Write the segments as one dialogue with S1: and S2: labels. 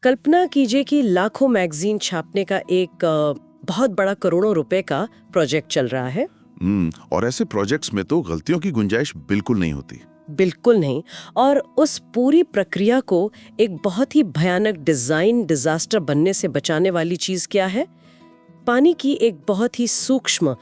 S1: कल्पना कीजिए कि लाखों मैगजीन छापने का एक बहुत बड़ा करोड़ों रुपए का प्रोजेक्ट चल रहा है।
S2: और ऐसे प्रोजेक्ट्स में तो गलतियों की गुंजाइश बिल्कुल नहीं होती।
S1: बिल्कुल नहीं। और उस पूरी प्रक्रिया को एक बहुत ही भयानक डिजाइन डिजास्टर बनने से बचाने वाली चीज क्या है? पानी की एक बहुत ही सूक्ष्म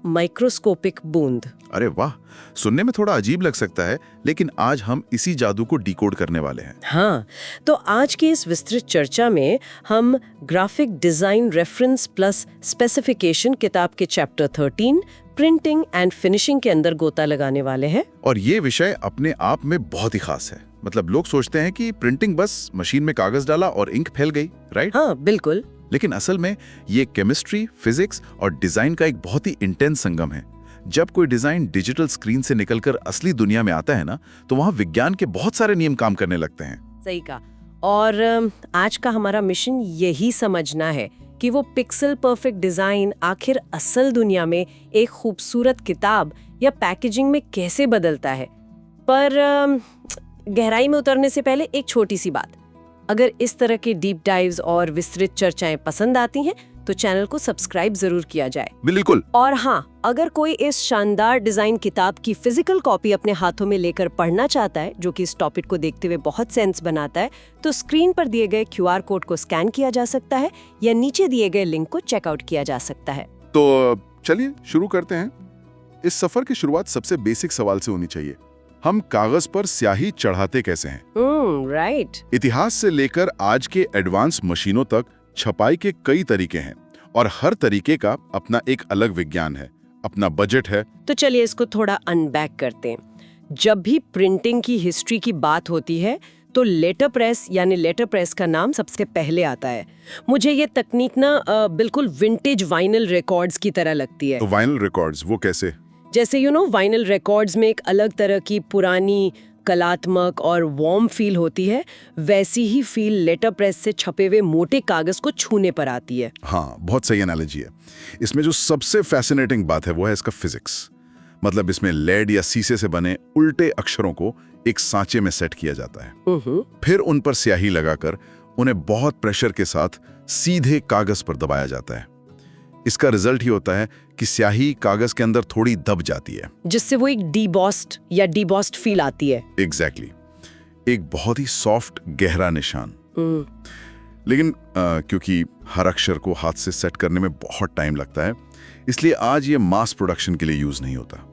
S1: माइक्रोस्कोपिक बूंद।
S2: अरे वाह, सुनने में थोड़ा अजीब लग सकता है, लेकिन आज हम इसी जादू को डिकोड करने वाले हैं।
S1: हाँ, तो आज की इस विस्तृत चर्चा में हम graphic design reference plus specification किताब के चैप्टर 13 प्रिंटिंग एंड फिनिशिंग के अंदर गोता लगाने वाले हैं।
S2: और ये विषय अपने आप में बहुत ही खास है। मतलब लोग सोचते हैं कि प्रिंटिंग बस मशीन में कागज डाला और इंक फैल गई, राइट?
S1: हाँ, बिल्कुल।
S2: लेकिन असल में ये केमिस्ट्री, फिजिक्स और डिजाइन का एक बहुत ही इंटेंस संगम है। जब कोई डिजाइन डिजिटल स्क्रीन से निकलकर असली दुनिया में आता है ना, तो वहाँ विज्ञान के बहुत सारे नियम काम करने लगते हैं।
S1: सही कहा। और आज का हमारा मिशन यही समझना है कि वो पिक्सल परफेक्ट डिजाइन आखिर असल दुनिया में एक खूबसूरत किताब या पैकेजिंग में कैसे बदलता है। पर गहराई में उतरने से पहले एक छोटी सी बात, अगर इस तरह के डीप डाइव्स और विस्तृत चर्चाएं पसंद आती हैं तो चैनल को सब्सक्राइब जरूर किया जाए।
S2: बिल्कुल।
S1: और हाँ, अगर कोई इस शानदार डिजाइन किताब की फिजिकल कॉपी अपने हाथों में लेकर पढ़ना चाहता है, जो कि इस टॉपिक को देखते हुए बहुत सेंस बनाता है, तो स्क्रीन पर दिए गए QR कोड को स्कैन किया जा सकता है या नीचे दिए गए लिंक को चेकआउट किया जा सकता है।
S2: तो चलिए शुरू करते हैं। इस सफर की शुरुआत सबसे बेसिक सवाल से होनी चाहिए। हम कागज पर स्याही चढ़ाते कैसे हैं?
S1: राइट।
S2: इतिहास से लेकर आज के एडवांस मशीनों तक छपाई के कई तरीके हैं और हर तरीके का अपना एक अलग विज्ञान है, अपना बजट है।
S1: तो चलिए इसको थोड़ा अनबैक करते हैं। जब भी प्रिंटिंग की हिस्ट्री की बात होती है तो लेटर प्रेस का नाम सबसे पहले आता है। मुझे ये तकनीक ना बिल्कुल विंटेज वाइनल रिकॉर्ड्स की तरह लगती है।
S2: तो वाइनल रिकॉर्ड्स वो कैसे?
S1: जैसे वाइनल रिकॉर्ड्स में एक अलग तरह की पुरानी कलात्मक और वार्म फील होती है, वैसी ही फील लेटर प्रेस से छपे हुए मोटे कागज को छूने पर आती है।
S2: हाँ, बहुत सही एनालॉजी है। इसमें जो सबसे फैसिनेटिंग बात है वो है इसका फिजिक्स। मतलब इसमें लेड या शीशे से बने उल्टे अक्षरों को एक सांचे में सेट किया जाता है, फिर उन पर स्याही लगाकर उन्हें बहुत प्रेशर के साथ सीधे कागज पर दबाया जाता है। इसका रिजल्ट ही होता है कि स्याही कागज के अंदर थोड़ी दब जाती है,
S1: जिससे वो एक डीबॉस्ड फील आती है।
S2: एग्जैक्टली। एक बहुत ही सॉफ्ट गहरा निशान। लेकिन क्योंकि हर अक्षर को हाथ से सेट करने में बहुत टाइम लगता है, इसलिए आज ये मास प्रोडक्शन के लिए यूज नहीं होता।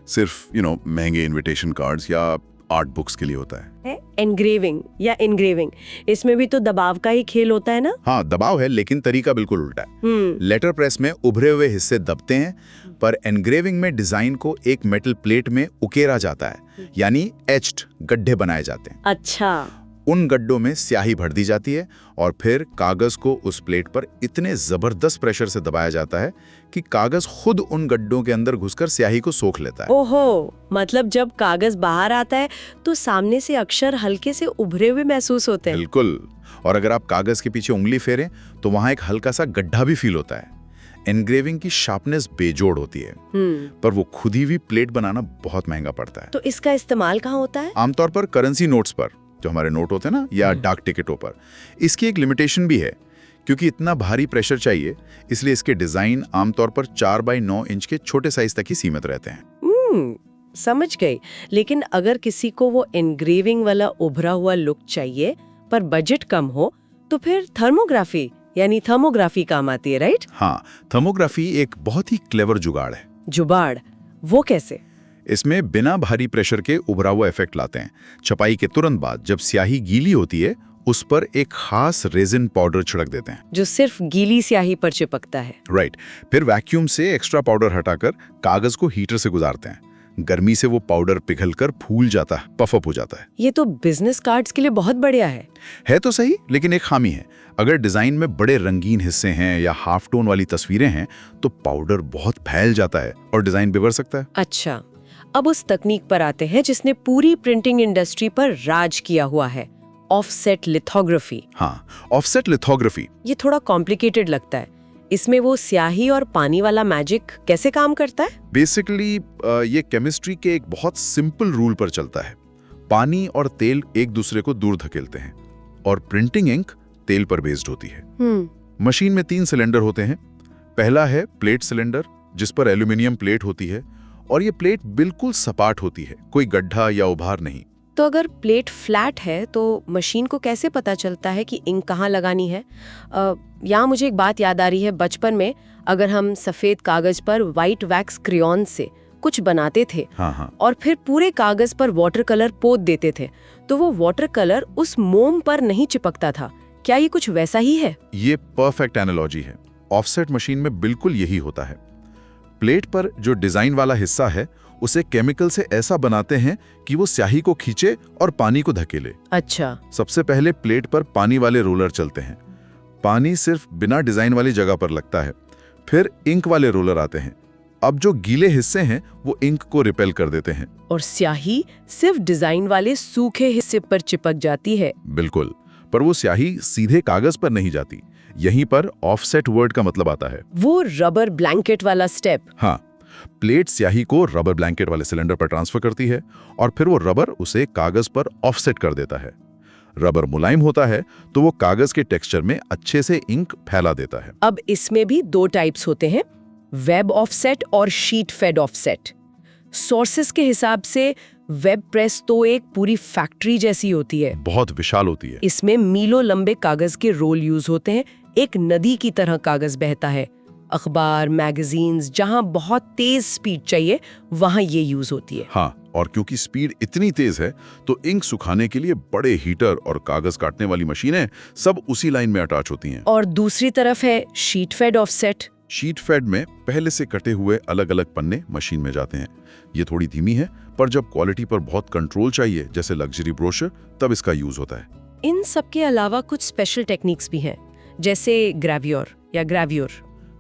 S2: सिर्फ महंगे इनविटेशन कार्ड्स या आर्ट बुक्स के लिए होता है।
S1: एनग्रेविंग इसमें भी तो दबाव का ही खेल होता है ना?
S2: हाँ, दबाव है, लेकिन तरीका बिल्कुल उल्टा है। लेटर प्रेस में उभरे हुए हिस्से दबते हैं, पर एनग्रेविंग में डिजाइन को एक मेटल प्लेट में उकेरा जाता है, यानी एच्ड गड्ढे बनाए जाते हैं।
S1: अच्छा।
S2: उन गड्ढों में स्याही भर दी जाती है और फिर कागज को उस प्लेट पर इतने जबरदस्त प्रेशर से दबाया जाता है कि कागज खुद उन गड्ढों के अंदर घुसकर स्याही को सोख लेता है।
S1: ओहो, मतलब जब कागज बाहर आता है तो सामने से अक्षर हल्के से उभरे हुए महसूस होते हैं।
S2: बिल्कुल। और अगर आप कागज के पीछे उंगली फेरें तो वहां एक हल्का सा गड्ढा भी फील होता है। एनग्रेविंग की शार्पनेस बेजोड़ होती है, पर वो खुद ही भी प्लेट बनाना बहुत महंगा पड़ता है।
S1: तो इसका इस्तेमाल कहाँ होता है?
S2: आमतौर पर करेंसी नोट्स पर, जो हमारे नोट होते हैं ना, या डाक टिकटों पर। इसकी एक लिमिटेशन भी है, क्योंकि इतना भारी प्रेशर चाहिए, इसलिए इसके डिजाइन आमतौर पर 4x9 इंच के छोटे साइज तक ही सीमित रहते हैं।
S1: समझ गई। लेकिन अगर किसी को वो एनग्रेविंग वाला उभरा हुआ लुक चाहिए पर बजट कम हो, तो फिर थर्मोग्राफी काम आती है, राइट?
S2: हाँ, थर्मोग्राफी एक बहुत ही क्लेवर जुगाड़ है।
S1: जुगाड़? वो कैसे?
S2: इसमें बिना भारी प्रेशर के उभरा हुआ इफेक्ट लाते हैं। छपाई के तुरंत बाद जब स्याही गीली होती है, उस पर एक खास रेजिन पाउडर छिड़क देते हैं,
S1: जो सिर्फ गीली स्याही पर चिपकता है।
S2: राइट। फिर वैक्यूम से एक्स्ट्रा पाउडर हटाकर कागज को हीटर से गुजारते हैं। गर्मी से वो पाउडर पिघलकर फूल जाता है, पफअप हो जाता है।
S1: ये तो बिजनेस कार्ड्स के लिए बहुत बढ़िया है
S2: तो सही, लेकिन एक खामी है। अगर डिजाइन में बड़े रंगीन हिस्से हैं या हाफ टोन वाली तस्वीरें हैं, तो पाउडर बहुत फैल जाता है और डिजाइन बिगड़ सकता है।
S1: अच्छा, अब उस तकनीक पर आते हैं जिसने पूरी प्रिंटिंग इंडस्ट्री पर राज किया हुआ है, ऑफसेट लिथोग्राफी।
S2: हाँ, ऑफसेट लिथोग्राफी।
S1: ये थोड़ा कॉम्प्लिकेटेड लगता है। इसमें वो स्याही और पानी वाला मैजिक कैसे काम करता है?
S2: बेसिकली ये केमिस्ट्री के एक बहुत सिंपल रूल पर चलता है। पानी और तेल एक दूसरे को दूर धकेलते हैं और प्रिंटिंग इंक तेल पर बेस्ड होती है। मशीन में 3 सिलेंडर होते हैं। पहला है प्लेट सिलेंडर, जिस पर एल्यूमिनियम प्लेट होती है और ये प्लेट बिल्कुल सपाट होती है, कोई गड्ढा या उभार नहीं।
S1: तो अगर प्लेट फ्लैट है तो मशीन को कैसे पता चलता है कि इंक कहाँ लगानी है? यहाँ मुझे एक बात याद आ रही है, बचपन में अगर हम सफेद कागज पर व्हाइट वैक्स क्रेयॉन से कुछ बनाते थे और फिर पूरे कागज पर वाटर कलर पोत देते थे, तो वो वाटर कलर उस मोम पर नहीं चिपकता था। क्या ये कुछ वैसा ही है?
S2: ये परफेक्ट एनालॉजी है। ऑफसेट मशीन में बिल्कुल यही होता है। प्लेट पर जो डिजाइन वाला हिस्सा है उसे केमिकल से ऐसा बनाते हैं कि वो स्याही को खींचे और पानी को धकेले।
S1: अच्छा।
S2: सबसे पहले प्लेट पर पानी वाले रोलर चलते हैं। पानी सिर्फ बिना डिजाइन वाली जगह पर लगता है। फिर इंक वाले रोलर आते हैं। अब जो गीले हिस्से हैं वो इंक को रिपेल कर देते हैं
S1: और स्याही सिर्फ डिजाइन वाले सूखे हिस्से पर चिपक जाती है।
S2: बिल्कुल, पर वो स्याही सीधे कागज पर नहीं जाती। यहीं पर ऑफसेट वर्ड का मतलब आता है।
S1: वो रबर ब्लैंकेट वाला स्टेप।
S2: हाँ, प्लेट स्याही को रबर ब्लैंकेट वाले सिलेंडर पर ट्रांसफर करती है और फिर वो रबर उसे कागज पर ऑफसेट कर देता है। रबर मुलायम होता है तो वो कागज के टेक्सचर में अच्छे से इंक फैला देता है।
S1: अब इसमें भी 2 टाइप्स होते हैं, वेब ऑफसेट और शीट फेड ऑफसेट। सोर्सेस के हिसाब से वेब प्रेस तो एक पूरी फैक्ट्री जैसी होती है,
S2: बहुत विशाल होती है।
S1: इसमें मीलों लंबे कागज के रोल यूज होते हैं। एक नदी की तरह कागज बहता है। अखबार, मैगजीन्स, जहां बहुत तेज स्पीड चाहिए वहां ये यूज होती है।
S2: हाँ, और क्योंकि स्पीड इतनी तेज है तो इंक सुखाने के लिए बड़े हीटर और कागज काटने वाली मशीनें सब उसी लाइन में अटैच होती हैं।
S1: और दूसरी तरफ है sheet fed offset.
S2: Sheet fed में पहले से कटे हुए अलग अलग पन्ने मशीन में जाते हैं। ये थोड़ी धीमी है, पर जब क्वालिटी पर बहुत कंट्रोल चाहिए, जैसे लग्जरी ब्रोशर, तब इसका यूज होता है।
S1: इन सब के अलावा कुछ स्पेशल टेक्निक्स भी हैं, जैसे ग्रेव्योर या ग्रेव्योर।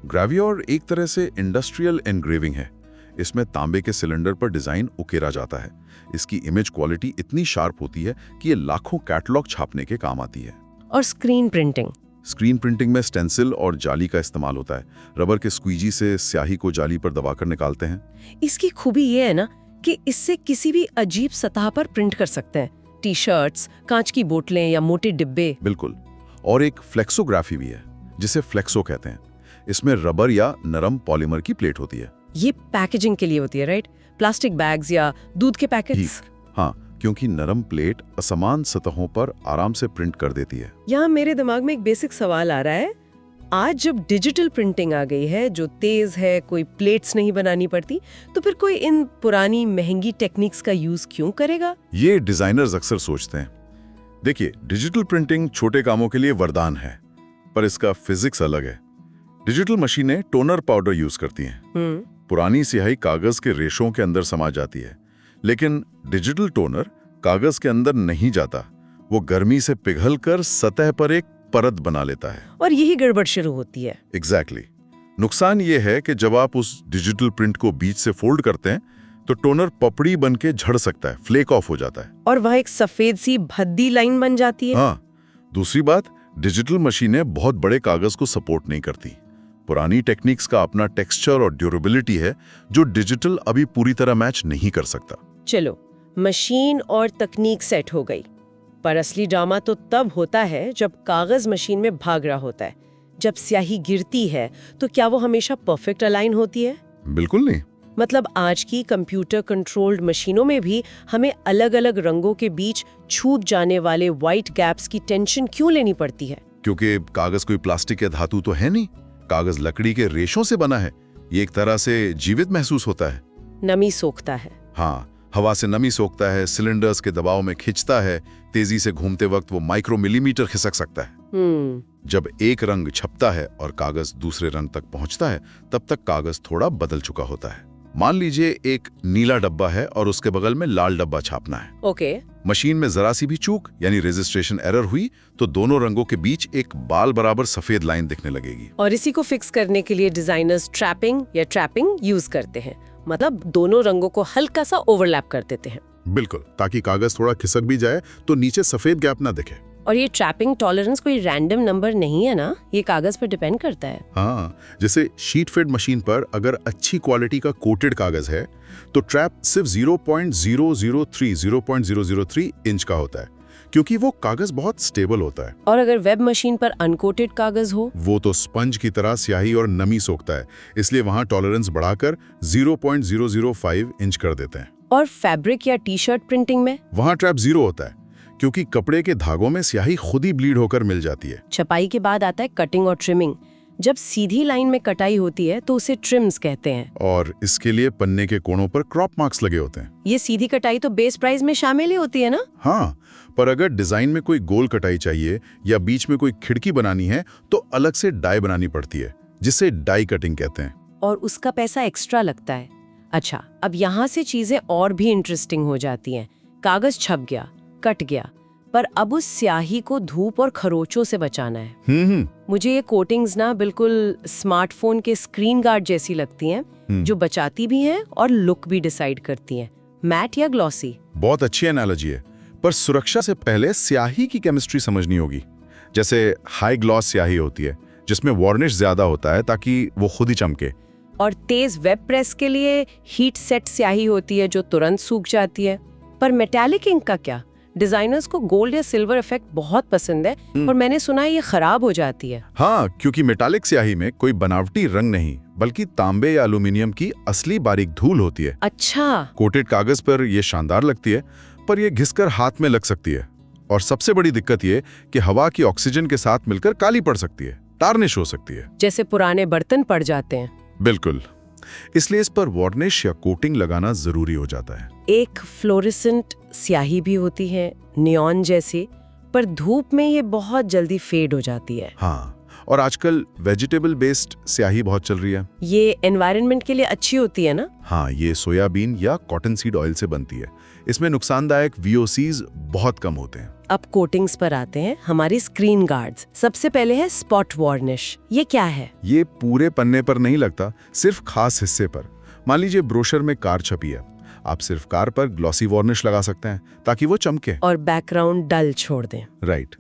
S2: ग्रेव्योर एक तरह से इंडस्ट्रियल एनग्रेविंग है। इसमें तांबे के सिलेंडर पर डिजाइन उकेरा जाता है। इसकी इमेज क्वालिटी इतनी शार्प होती है कि ये लाखों कैटलॉग छापने के काम आती है।
S1: और स्क्रीन प्रिंटिंग।
S2: स्क्रीन प्रिंटिंग में स्टेंसिल और जाली का इस्तेमाल होता है। रबर के स्क्वीजी से स्याही को जाली पर दबाकर निकालते हैं।
S1: इसकी खूबी ये है ना कि इससे किसी भी अजीब सतह पर प्रिंट कर सकते हैं। टी शर्ट्स, कांच की बोतलें या मोटे डिब्बे।
S2: बिल्कुल। और एक फ्लेक्सोग्राफी भी है, जिसे फ्लेक्सो कहते हैं। इसमें रबर या नरम पॉलीमर की प्लेट होती है।
S1: ये पैकेजिंग के लिए होती है, राइट? प्लास्टिक बैग्स या दूध के पैकेट्स।
S2: हाँ, क्योंकि नरम प्लेट असमान सतहों पर आराम से प्रिंट कर देती है।
S1: यहाँ मेरे दिमाग में एक बेसिक सवाल आ रहा है। आज जब डिजिटल प्रिंटिंग आ गई है जो तेज है, कोई प्लेट्स नहीं बनानी पड़ती, तो फिर कोई इन पुरानी महंगी टेक्निक्स का यूज क्यों करेगा?
S2: ये डिजाइनर्स अक्सर सोचते हैं। देखिए, डिजिटल प्रिंटिंग छोटे कामों के लिए वरदान है, पर इसका फिजिक्स अलग है। डिजिटल मशीनें टोनर पाउडर यूज करती हैं। पुरानी स्याही कागज के रेशों के अंदर समा जाती है, लेकिन डिजिटल टोनर कागज के अंदर नहीं जाता। वो गर्मी से पिघलकर सतह पर एक परत बना लेता है
S1: और यही गड़बड़ शुरू होती है।
S2: एग्जैक्टली। नुकसान ये है कि जब आप उस डिजिटल प्रिंट को बीच से फोल्ड करते हैं तो टोनर पपड़ी बन के झड़ सकता है, फ्लेक ऑफ हो जाता है
S1: और वह एक सफेद सी भद्दी लाइन बन जाती है।
S2: हाँ, दूसरी बात, डिजिटल मशीनें बहुत बड़े कागज को सपोर्ट नहीं करती। पुरानी टेक्निक्स का अपना टेक्सचर और ड्यूरेबिलिटी है जो डिजिटल अभी पूरी तरह मैच नहीं कर सकता।
S1: चलो, मशीन और तकनीक सेट हो गई, पर असली ड्रामा तो तब होता है जब कागज मशीन में भाग रहा होता है। जब स्याही गिरती है तो क्या वो हमेशा परफेक्ट अलाइन होती है?
S2: बिल्कुल नहीं।
S1: मतलब आज की कंप्यूटर कंट्रोल्ड मशीनों में भी हमें अलग अलग रंगों के बीच छूट जाने वाले व्हाइट गैप्स की टेंशन क्यों लेनी पड़ती है?
S2: क्योंकि कागज कोई प्लास्टिक या धातु तो है नहीं। कागज लकड़ी के रेशों से बना है। ये एक तरह से जीवित महसूस होता है।
S1: नमी सोखता है।
S2: हाँ, हवा से नमी सोखता है, सिलेंडर्स के दबाव में खिंचता है। तेजी से घूमते वक्त वो माइक्रो मिलीमीटर खिसक सकता है। जब एक रंग छपता है और कागज दूसरे रंग तक पहुंचता है, तब तक कागज थोड़ा बदल चुका होता है। मान लीजिए एक नीला डब्बा है और उसके बगल में लाल डब्बा छापना है।
S1: ओके।
S2: मशीन में जरा सी भी चूक यानी रजिस्ट्रेशन एरर हुई तो दोनों रंगों के बीच एक बाल बराबर सफेद लाइन दिखने लगेगी।
S1: और इसी को फिक्स करने के लिए डिजाइनर्स ट्रैपिंग या ट्रैपिंग यूज करते हैं। मतलब दोनों रंगों को हल्का सा ओवरलैप कर देते हैं।
S2: बिल्कुल, ताकि कागज थोड़ा खिसक भी जाए तो नीचे सफेद गैप ना दिखे।
S1: और ये ट्रैपिंग टॉलरेंस कोई रैंडम नंबर नहीं है ना, ये कागज पर डिपेंड करता है।
S2: हाँ, जैसे शीट फेड मशीन पर अगर अच्छी क्वालिटी का कोटेड कागज है तो ट्रैप सिर्फ 0.003 इंच का होता है। क्योंकि वो कागज बहुत स्टेबल होता है।
S1: और अगर वेब मशीन पर अनकोटेड कागज हो?
S2: वो तो स्पंज की तरह स्याही और नमी सोखता है, इसलिए वहां टॉलरेंस बढ़ाकर 0.005 इंच कर देते हैं।
S1: और फैब्रिक या टी शर्ट प्रिंटिंग में?
S2: वहां ट्रैप 0 होता है, क्योंकि कपड़े के धागों में स्याही खुद ही ब्लीड होकर मिल जाती है।
S1: छपाई के बाद आता है कटिंग और ट्रिमिंग। जब सीधी लाइन में कटाई होती है तो उसे ट्रिम्स कहते हैं।
S2: और इसके लिए पन्ने के कोणों पर क्रॉप मार्क्स लगे होते हैं।
S1: ये सीधी कटाई तो बेस प्राइस में शामिल ही होती है ना?
S2: हाँ, पर अगर डिजाइन में कोई गोल कटाई चाहिए या बीच में कोई खिड़की बनानी है तो अलग से डाई बनानी पड़ती है, जिसे डाई कटिंग कहते हैं।
S1: और उसका पैसा एक्स्ट्रा लगता है। अच्छा, अब यहाँ से चीजें और भी इंटरेस्टिंग हो जाती हैं। कागज छप गया, कट गया, पर अब उस स्याही को धूप और खरोचों से बचाना है। मुझे ये कोटिंग्स ना बिल्कुल स्मार्टफोन के स्क्रीन गार्ड जैसी लगती हैं, जो बचाती भी हैं और लुक भी डिसाइड करती हैं। मैट या ग्लॉसी?
S2: बहुत अच्छी एनालॉजी है, पर सुरक्षा से पहले स्याही की केमिस्ट्री समझनी होगी। जैसे हाई ग्लॉस स्याही होती है, जिसमें वार्निश ज्यादा होता है ताकि वो खुद ही चमके।
S1: और तेज वेब प्रेस के लिए हीट सेट स्याही होती है, जो तुरंत सूख जाती है। पर मेटालिक इंक का क्या? डिजाइनर्स को गोल्ड या सिल्वर इफेक्ट बहुत पसंद है, और मैंने सुना है ये खराब हो जाती है।
S2: हाँ, क्योंकि मेटालिक स्याही में कोई बनावटी रंग नहीं, बल्कि तांबे या एल्यूमिनियम की असली बारीक धूल होती है।
S1: अच्छा।
S2: कोटेड कागज पर ये शानदार लगती है, पर ये घिसकर हाथ में लग सकती है। और सबसे बड़ी दिक्कत ये कि हवा की ऑक्सीजन के साथ मिलकर काली पड़ सकती है, टार्निश हो सकती है।
S1: जैसे पुराने बर्तन पड़ जाते हैं।
S2: बिल्कुल, इसलिए इस पर वार्निश या कोटिंग लगाना जरूरी हो जाता है।
S1: एक फ्लोरेसेंट स्याही भी होती है, नियॉन जैसी, पर धूप में ये बहुत जल्दी फेड हो जाती है।
S2: हाँ, और आजकल वेजिटेबल बेस्ड स्याही बहुत चल रही है।
S1: ये एनवायरनमेंट के लिए अच्छी होती है ना?
S2: हाँ, ये सोयाबीन या कॉटन सीड ऑयल से बनती है। इसमें नुकसानदायक VOCs बहुत कम होते हैं।
S1: अब कोटिंग्स पर आते हैं, हमारी स्क्रीन गार्ड्स। सबसे पहले है स्पॉट वार्निश। ये क्या है?
S2: ये पूरे पन्ने पर नहीं लगता, सिर्फ खास हिस्से पर। मान लीजिए ब्रोशर में कार छपी है, आप सिर्फ कार पर ग्लॉसी वार्निश लगा सकते हैं ताकि वो चमके
S1: और बैकग्राउंड डल छोड़ दें।
S2: राइट।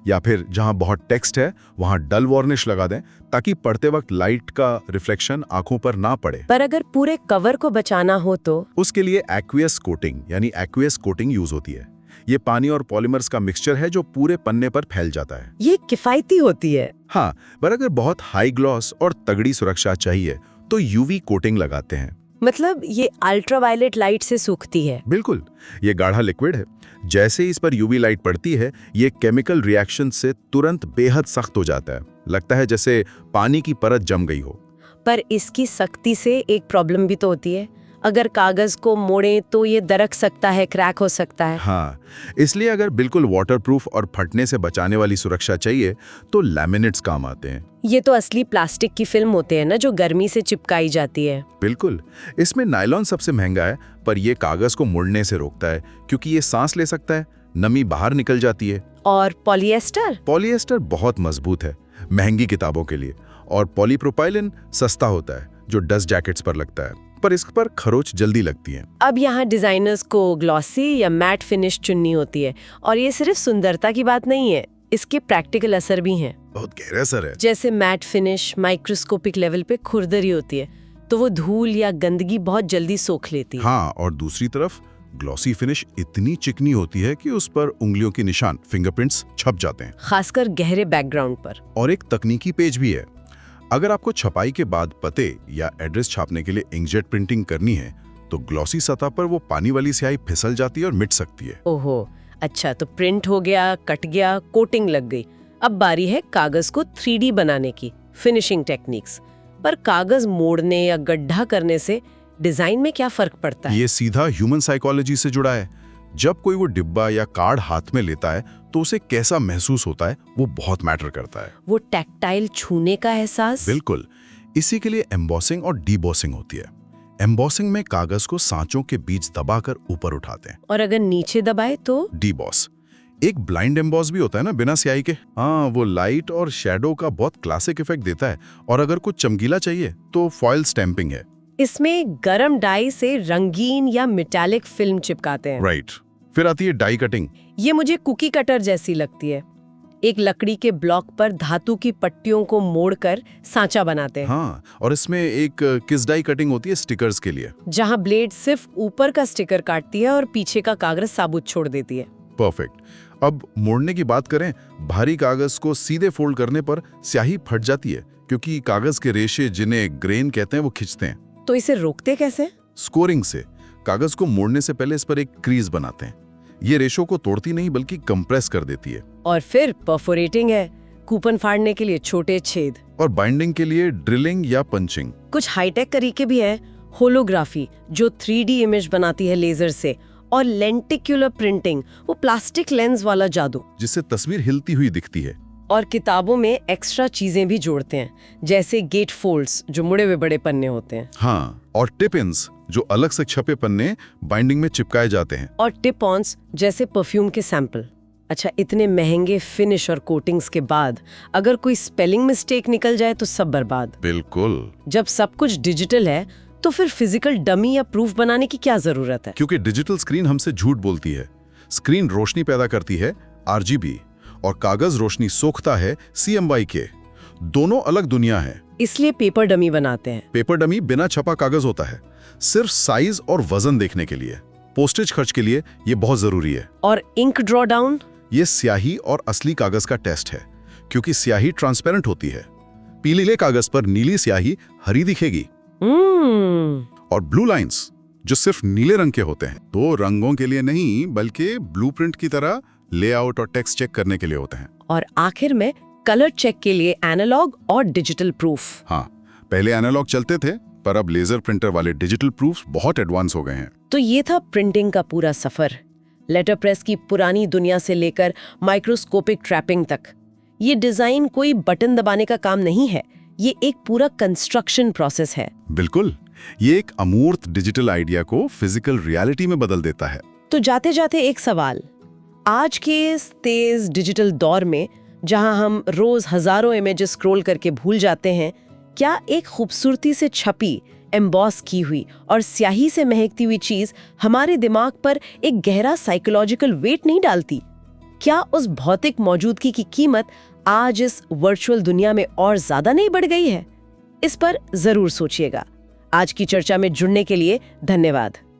S2: या फिर जहां बहुत टेक्स्ट है वहां डल वार्निश लगा दें ताकि पढ़ते वक्त लाइट का रिफ्लेक्शन आंखों पर ना पड़े।
S1: पर अगर पूरे कवर को बचाना हो तो? उसके
S2: लिए एक्वियस कोटिंग यानी एक्वियस कोटिंग यूज होती है। ये पानी और पॉलीमर्स का मिक्सचर है जो पूरे पन्ने पर फैल जाता है।
S1: ये किफायती होती है।
S2: हाँ, पर अगर बहुत हाई ग्लॉस और तगड़ी सुरक्षा चाहिए तो UV कोटिंग लगाते हैं।
S1: मतलब ये अल्ट्रावायलेट लाइट से सूखती है?
S2: बिल्कुल, ये गाढ़ा लिक्विड है। जैसे इस पर UV लाइट पड़ती है, ये केमिकल रिएक्शन से तुरंत बेहद सख्त हो जाता है। लगता है जैसे पानी की परत जम गई हो।
S1: पर इसकी सख्ती से एक प्रॉब्लम भी तो होती है। अगर कागज को मोड़ें तो ये दरक सकता है, क्रैक हो सकता है।
S2: हाँ, इसलिए अगर बिल्कुल वाटरप्रूफ और फटने से बचाने वाली सुरक्षा चाहिए तो लैमिनेट्स काम आते हैं।
S1: ये तो असली प्लास्टिक की फिल्म होते हैं ना, जो गर्मी से चिपकाई जाती है।
S2: बिल्कुल, इसमें नायलॉन सबसे महंगा है, पर यह कागज को मुड़ने से रोकता है क्योंकि ये सांस ले सकता है, नमी बाहर निकल जाती है।
S1: और पॉलिएस्टर?
S2: पॉलिएस्टर बहुत मजबूत है, महंगी किताबों के लिए। और पॉलीप्रोपाइलिन सस्ता होता है, जो डस्ट जैकेट्स पर लगता है, पर इस पर खरोच जल्दी लगती है।
S1: अब यहाँ डिजाइनर्स को ग्लॉसी या मैट फिनिश चुननी होती है, और ये सिर्फ सुंदरता की बात नहीं है, इसके प्रैक्टिकल असर भी हैं।
S2: बहुत गहरा असर है।
S1: जैसे मैट फिनिश माइक्रोस्कोपिक लेवल पे खुरदरी होती है, तो वो धूल या गंदगी बहुत जल्दी सोख लेती है।
S2: हाँ, और दूसरी तरफ ग्लॉसी फिनिश इतनी चिकनी होती है कि उस पर उंगलियों के निशान, फिंगरप्रिंट्स छप जाते हैं,
S1: खासकर गहरे बैकग्राउंड पर।
S2: और एक तकनीकी पेज भी है। अगर आपको छपाई के बाद पते या एड्रेस छापने के लिए इंकजेट प्रिंटिंग करनी है तो ग्लॉसी सतह पर वो पानी वाली स्याही फिसल जाती है और मिट सकती है।
S1: ओहो, अच्छा, तो प्रिंट हो गया, कट गया, कोटिंग लग गई। अब बारी है कागज को 3D बनाने की, फिनिशिंग टेक्निक्स। पर कागज मोड़ने या गड्ढा करने से डिजाइन में क्या फर्क पड़ता है?
S2: ये सीधा ह्यूमन साइकोलॉजी से जुड़ा है। जब कोई वो डिब्बा या कार्ड हाथ में लेता है तो उसे कैसा महसूस होता है, वो बहुत मैटर करता है।
S1: वो टैक्टाइल छूने का एहसास?
S2: बिल्कुल, इसी के लिए एम्बॉसिंग और डीबॉसिंग होती है। एम्बॉसिंग में कागज को सांचों के बीच दबाकर ऊपर उठाते हैं,
S1: और अगर नीचे दबाए तो?
S2: डीबॉस। एक ब्लाइंड एम्बॉस भी होता है ना, बिना स्याही के। हाँ, वो लाइट और शैडो का बहुत क्लासिक इफेक्ट देता है। और अगर कुछ चमकीला चाहिए तो फॉयल स्टैंपिंग है।
S1: इसमें गरम डाई से रंगीन या मेटालिक फिल्म चिपकाते हैं।
S2: राइट। फिर आती है डाई कटिंग।
S1: ये मुझे कुकी कटर जैसी लगती है। एक लकड़ी के ब्लॉक पर धातु की पट्टियों को मोड़कर सांचा बनाते हैं।
S2: हाँ, और इसमें एक किस डाई कटिंग होती है स्टिकर्स के लिए,
S1: जहां ब्लेड सिर्फ ऊपर का स्टिकर काटती है और पीछे का कागज साबुत छोड़ देती है।
S2: परफेक्ट। अब मोड़ने की बात करें, भारी कागज को सीधे फोल्ड करने पर स्याही फट जाती है क्योंकि कागज के रेशे, जिन्हें ग्रेन कहते हैं, वो खिंचते हैं।
S1: तो इसे रोकते कैसे?
S2: स्कोरिंग से। कागज को मोड़ने से पहले इस पर एक क्रीज बनाते हैं। ये रेशों को तोड़ती नहीं बल्कि कंप्रेस कर देती है।
S1: और फिर परफोरेटिंग है, कूपन फाड़ने के लिए छोटे छेद।
S2: और बाइंडिंग के लिए ड्रिलिंग या पंचिंग।
S1: कुछ हाईटेक तरीके भी हैं, होलोग्राफी जो 3D इमेज बनाती है लेजर से, और लेंटिक्युलर प्रिंटिंग, वो प्लास्टिक लेंस वाला जादू
S2: जिससे तस्वीर हिलती हुई दिखती है।
S1: और किताबों में एक्स्ट्रा चीजें भी जोड़ते हैं, जैसे गेट फोल्ड्स जो मुड़े हुए बड़े पन्ने होते हैं।
S2: हाँ, और टिप इन्स जो अलग से छपे पन्ने बाइंडिंग में चिपकाए जाते हैं।
S1: और टिप ऑन्स जैसे परफ्यूम के सैंपल। अच्छा, इतने महंगे फिनिश और कोटिंग्स के बाद अगर कोई स्पेलिंग मिस्टेक निकल जाए तो सब बर्बाद।
S2: बिल्कुल।
S1: जब सब कुछ डिजिटल है तो फिर फिजिकल डमी या प्रूफ बनाने की क्या जरूरत है?
S2: क्योंकि डिजिटल स्क्रीन हमसे झूठ बोलती है। स्क्रीन रोशनी पैदा करती है, RGB, और कागज रोशनी सोखता है, CMYK। दोनों अलग दुनिया है।
S1: इसलिए पेपर डमी बनाते हैं।
S2: पेपर डमी बिना छपा कागज होता है, सिर्फ साइज और वजन देखने के लिए। पोस्टेज खर्च के लिए ये बहुत जरूरी है।
S1: और इंक ड्रॉ डाउन?
S2: ये स्याही और असली कागज का टेस्ट है, क्योंकि स्याही ट्रांसपेरेंट होती है। पीले कागज पर नीली स्याही हरी दिखेगी। और ब्लू लाइंस जो सिर्फ नीले रंग के होते हैं, तो रंगों के लिए नहीं बल्कि ब्लूप्रिंट की तरह लेआउट और टेक्स्ट चेक करने के लिए होते हैं।
S1: और आखिर में कलर चेक के लिए एनालॉग और डिजिटल प्रूफ।
S2: हाँ, पहले एनालॉग चलते थे, पर अब लेजर प्रिंटर वाले डिजिटल प्रूफ बहुत एडवांस हो गए हैं।
S1: तो ये था प्रिंटिंग का पूरा सफर, लेटर प्रेस की पुरानी दुनिया से लेकर माइक्रोस्कोपिक ट्रैपिंग तक। ये डिजाइन कोई बटन दबाने का काम नहीं है, ये एक पूरा कंस्ट्रक्शन प्रोसेस है।
S2: बिल्कुल, ये एक अमूर्त डिजिटल आइडिया को फिजिकल रियलिटी में बदल देता है।
S1: तो जाते जाते एक सवाल, आज के इस तेज डिजिटल दौर में जहां हम रोज हजारों इमेजेस स्क्रॉल करके भूल जाते हैं, क्या एक खूबसूरती से छपी, एम्बॉस की हुई और स्याही से महकती हुई चीज हमारे दिमाग पर एक गहरा साइकोलॉजिकल वेट नहीं डालती? क्या उस भौतिक मौजूदगी की कीमत आज इस वर्चुअल दुनिया में और ज्यादा नहीं बढ़ गई है? इस पर जरूर सोचिएगा। आज की चर्चा में जुड़ने के लिए धन्यवाद।